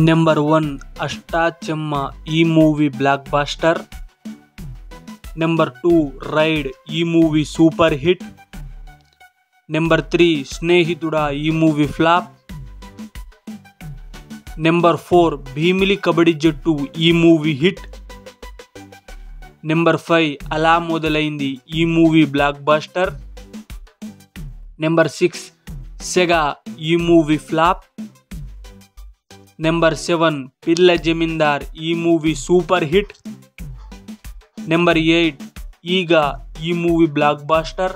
Number 1 Ashtachamma ఈ movie blockbuster. Number 2 Ride ఈ movie super hit. Number 3 Snehituda ఈ movie flop. Number 4 Bheemili Kabaddi Jattu ఈ movie hit. Number 5 Ala Modalaindi ఈ movie blockbuster. Number 6 Sega ఈ movie flop. Number 7 పిల్ల జమీందార్ ఈ మూవీ సూపర్ హిట్. నెంబర్ 8 ఈగా ఈ మూవీ బ్లాక్ బస్టర్.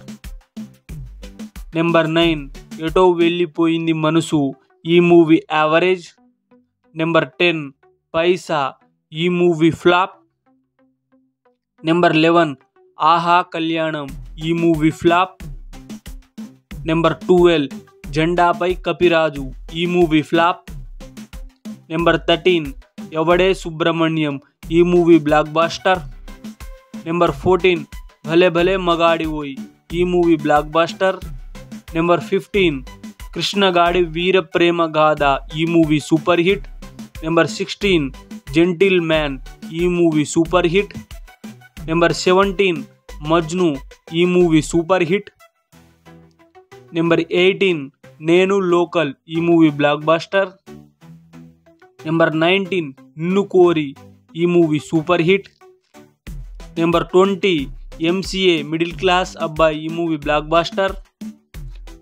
నెంబర్ 9 ఎటో వెళ్ళిపోయింది మనసు ఈ మూవీ యావరేజ్. నెంబర్ 10 పైసా ఈ మూవీ ఫ్లాప్. నెంబర్ 11 ఆహా కళ్యాణం ఈ మూవీ ఫ్లాప్. నెంబర్ 12 జెండాపై కపిరాజు ఈ మూవీ ఫ్లాప్. నెంబర్ 13 ఎవడే సుబ్రహ్మణ్యం ఈ మూవీ బ్లాక్ బస్టర్. నెంబర్ 14 భలే భలే మగాడివోయ్ ఈ movie blockbuster. Number 15 Krishnagadi Veera Prema Gaadha ఈ movie super hit. Number 16 gentleman ఈ movie super hit. Number 17 Majnu ఈ మూవీ సూపర్ హిట్. నెంబర్ 18 నేను లోకల్ ఈ మూవీ బ్లాక్ బస్టర్. నెంబర్ 19 నిన్ను కోరి ఈ movie super hit. Number 20 MCA middle class అబ్బాయి ఈ movie blockbuster.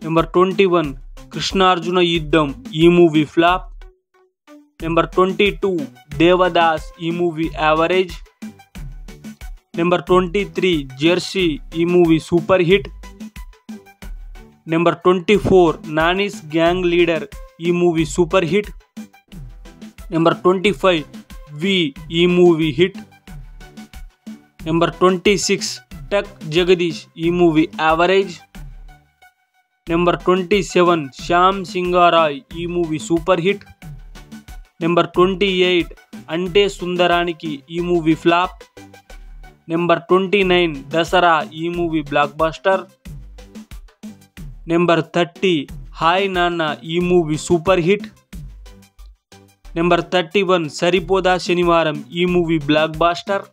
Number 21 Krishnarjuna యుద్ధం ఈ మూవీ ఫ్లాప్. నెంబర్ 22 దేవదాస్ ఈ మూవీ యావరేజ్. నెంబర్ 23 జెర్సీ ఈ movie super hit. Number 24 Nani's gang leader ఈ మూవీ సూపర్ హిట్. నెంబర్ 25 వి ఈ మూవీ హిట్. నెంబర్ 26 టక్ జగదీష్ ఈ movie average. Number 27 Shyam Singharoy ఈ మూవీ సూపర్ హిట్. నెంబర్ 28 అంటే సుందరానికి ఈ మూవీ ఫ్లాప్. నెంబర్ 29 దసరా ఈ movie blockbuster. Number 30 hi నాన్న ఈ మూవీ సూపర్ హిట్. నెంబర్ 31 సరిపోదా శనివారం ఈ మూవీ బ్లాక్ బస్టర్.